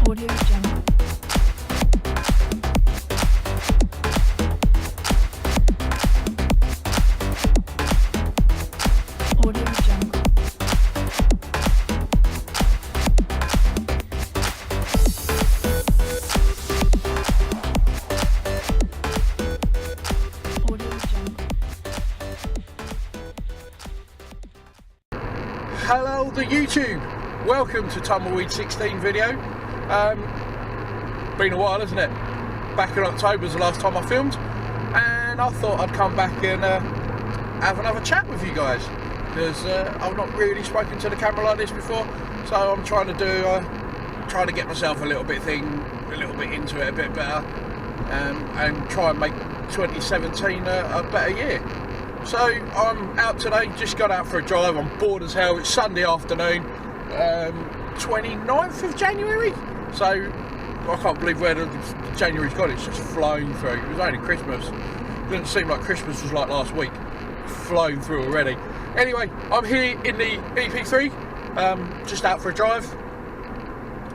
Audio Jungle. Audio Jungle. Audio Jungle. Hello the YouTube, welcome to Tumbleweed 16 video. Been a while, hasn't it? Back in October was the last time I filmed, and I thought I'd come back and have another chat with you guys, because I've not really spoken to the camera like this before, so I'm trying to get myself a little bit into it a bit better, and try and make 2017 a better year. So I'm out today, just got out for a drive. I'm bored as hell. It's Sunday afternoon, 29th of January. So I can't believe where the January's gone. It's just flown through. It was only Christmas. It didn't seem like Christmas was like last week. Flown through already. Anyway, I'm here in the EP3, just out for a drive.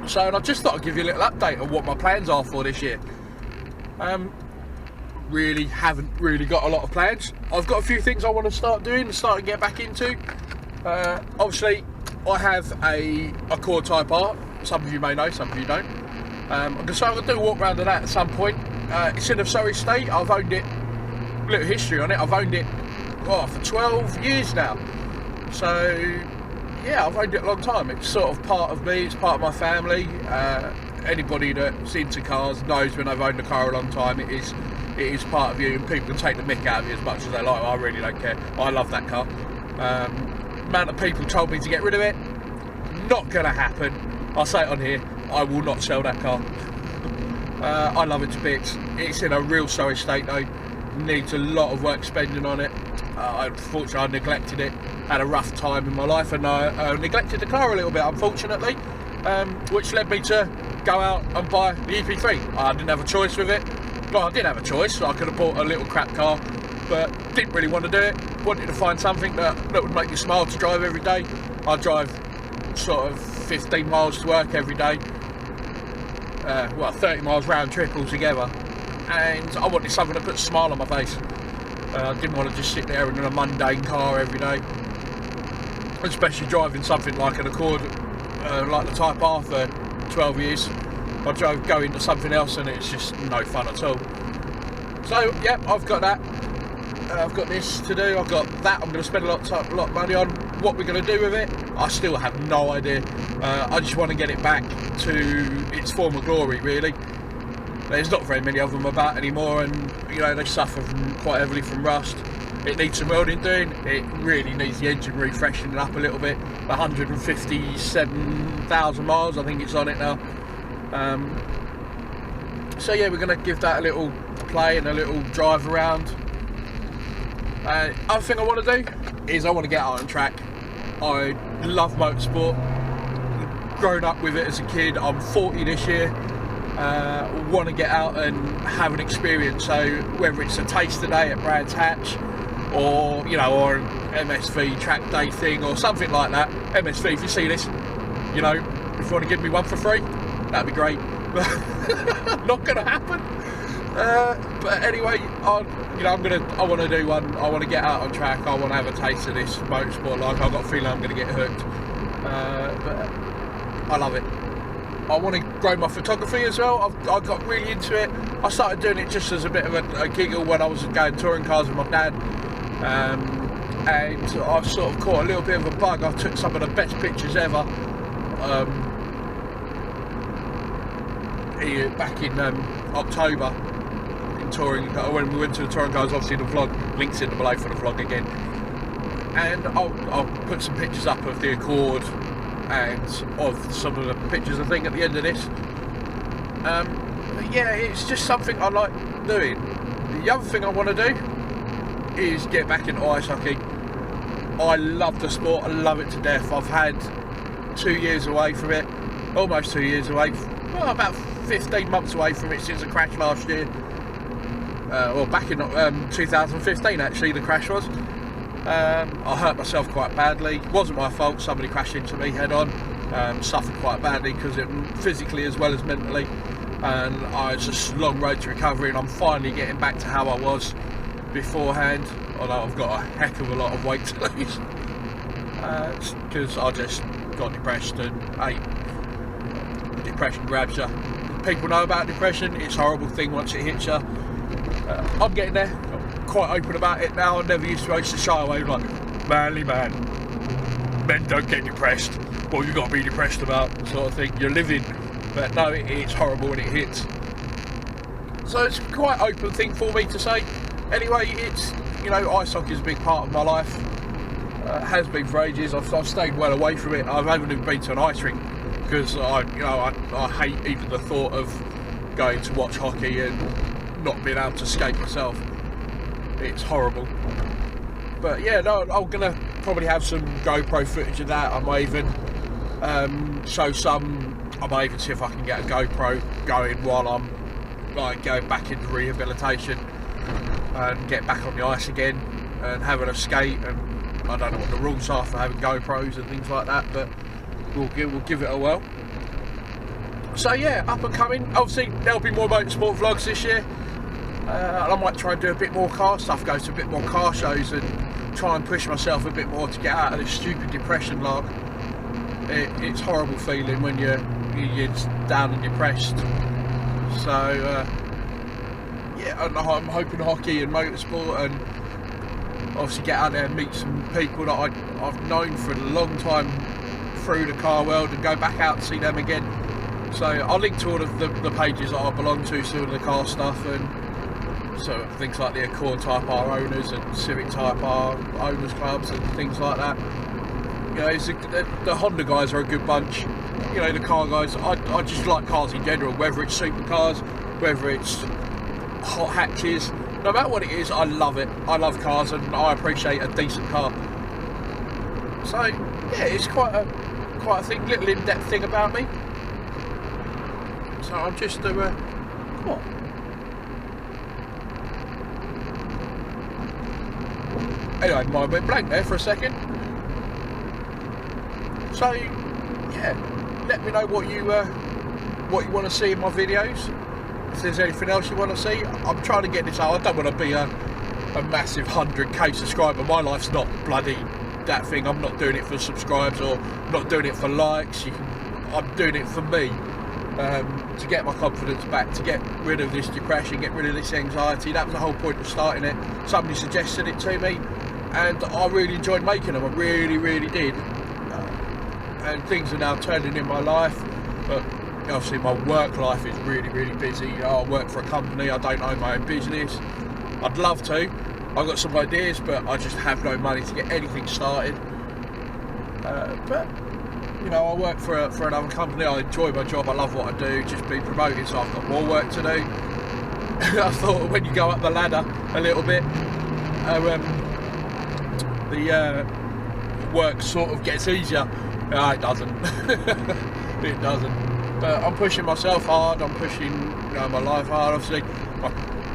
So, and I just thought I'd give you a little update on what my plans are for this year. Really haven't got a lot of plans. I've got a few things I want to start doing, start to get back into. Obviously, I have a Accord Type R. Some of you may know, some of you don't. I'm going to do a walk around of that at some point. It's in a Surrey state. I've owned it. A little history on it. I've owned it for 12 years now. So yeah, I've owned it a long time. It's sort of part of me. It's part of my family. Anybody that's into cars knows when I've owned a car a long time. It is part of you, and people can take the mick out of you as much as they like. I really don't care. I love that car. Amount of people told me to get rid of it. Not gonna happen. I'll say it on here. I will not sell that car. I love it to bits. It's in a real sorry state though. Needs a lot of work spending on it. Unfortunately, I neglected it. Had a rough time in my life, and I neglected the car a little bit, unfortunately, which led me to go out and buy the EP3. I didn't have a choice with it. Well, I did have a choice. I could have bought a little crap car, but didn't really want to do it. Wanted to find something that would make me smile to drive every day. I drive sort of 15 miles to work every day. 30 miles round trip altogether. And I wanted something that put a smile on my face. I didn't want to just sit there in a mundane car every day. Especially driving something like an Accord, like the Type R for 12 years. I go into something else and it's just no fun at all. So yeah, I've got that. I've got this to do. I've got that. I'm going to spend a lot of money on. What we're going to do with it, I still have no idea. I just want to get it back to its former glory, really. There's not very many of them about anymore, and you know, they suffer quite heavily from rust. It needs some welding doing. It really needs the engine refreshing up a little bit. 157,000 miles, I think it's on it now. So yeah, we're going to give that a little play and a little drive around. Other thing I want to do is I want to get out on track. I love motorsport. Grown up with it as a kid. I'm 40 this year. Want to get out and have an experience. So whether it's a taster day at Brands Hatch, or you know, or an MSV track day thing, or something like that. MSV, if you see this, you know, if you want to give me one for free, that'd be great. Not gonna happen. But anyway, I want to do one. I want to get out on track. I want to have a taste of this motorsport life. I've got a feeling I'm going to get hooked. But I love it. I want to grow my photography as well. I got really into it. I started doing it just as a bit of a giggle when I was going touring cars with my dad. And I've sort of caught a little bit of a bug. I took some of the best pictures ever. Back in October. Touring when we went to the touring cars, obviously the vlog links in below for the vlog again, and I'll put some pictures up of the Accord and of some of the pictures I think at the end of this. Yeah, it's just something I like doing. The other thing I want to do is get back into ice hockey. I love the sport. I love it to death. I've had 2 years away from it, almost 2 years away, well, about 15 months away from it since the crash last year. Well, back in 2015 actually the crash was. I hurt myself quite badly. It wasn't my fault, somebody crashed into me head on. Suffered quite badly because it physically as well as mentally, and it's just a long road to recovery, and I'm finally getting back to how I was beforehand, although I've got a heck of a lot of weight to lose, because I just got depressed, and depression grabs you. People know about depression, it's a horrible thing once it hits you. I'm getting there, I'm quite open about it now. I never used to shy away, like, manly man, men don't get depressed, what you got to be depressed about, sort of thing, you're living. But no, it's horrible when it hits. So it's quite an open thing for me to say. Anyway, it's, you know, ice hockey is a big part of my life. Has been for ages. I've stayed well away from it. I haven't even been to an ice rink because I hate even the thought of going to watch hockey and not being able to skate myself. It's horrible. But yeah, no, I'm gonna probably have some GoPro footage of that. I might even show some. I might even see if I can get a GoPro going while I'm like going back into rehabilitation and get back on the ice again and having a skate. And I don't know what the rules are for having GoPros and things like that, but we'll give it a whirl. So yeah, up and coming. Obviously there'll be more motorsport vlogs this year. I might try and do a bit more car stuff, go to a bit more car shows and try and push myself a bit more to get out of this stupid depression lark. It's a horrible feeling when you're down and depressed. So yeah, I'm hoping hockey and motorsport, and obviously get out there and meet some people that I've known for a long time through the car world, and go back out and see them again. So I'll link to all of the pages that I belong to, so the car stuff, and so things like the Accord Type R owners and Civic Type R owners clubs and things like that. You know, the Honda guys are a good bunch. You know, the car guys, I just like cars in general, whether it's supercars, whether it's hot hatches, no matter what it is, I love it. I love cars and I appreciate a decent car. So yeah, it's quite a thing, little in-depth thing about me. So I'm just come on. Anyway, mine went blank there for a second. So yeah, let me know what you want to see in my videos. If there's anything else you want to see, I'm trying to get this out. I don't want to be a massive 100k subscriber. My life's not bloody that thing. I'm not doing it for subscribes or not doing it for likes. I'm doing it for me, to get my confidence back, to get rid of this depression, get rid of this anxiety. That was the whole point of starting it. Somebody suggested it to me, and I really enjoyed making them. I really did. And things are now turning in my life, but obviously my work life is really busy. I work for a company, I don't own my own business. I'd love to, I've got some ideas, but I just have no money to get anything started. But you know, I work for another company, I enjoy my job, I love what I do, just being promoted, so I've got more work to do. I thought when you go up the ladder a little bit, the work sort of gets easier. No, it doesn't. It doesn't. But I'm pushing myself hard. I'm pushing, you know, my life hard. Obviously,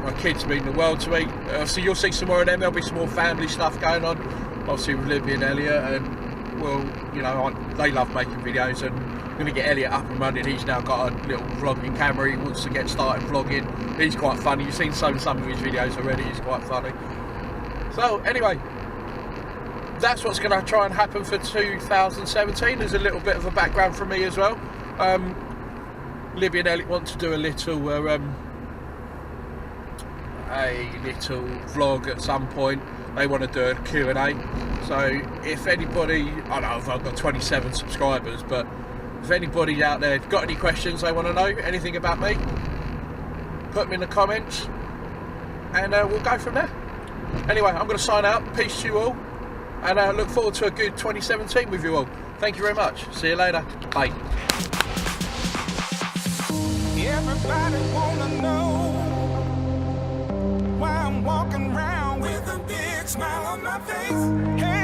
my kids mean the world to me. Obviously, you'll see some more of them. There'll be some more family stuff going on. Obviously, with Libby and Elliot, and well, you know, they love making videos. And I'm going to get Elliot up and running. He's now got a little vlogging camera. He wants to get started vlogging. He's quite funny. You've seen some of his videos already. He's quite funny. So anyway, that's what's going to try and happen for 2017. There's a little bit of a background from me as well. Libby and Elliot want to do a little vlog at some point. They want to do a Q&A. So if anybody, I know I've got 27 subscribers, but if anybody out there got any questions they want to know, anything about me, put them in the comments, and we'll go from there. Anyway, I'm going to sign out. Peace to you all, and I look forward to a good 2017 with you all. Thank you very much. See you later. Bye. Everybody wanna know why I'm walking around with a big smile on my face. Hey.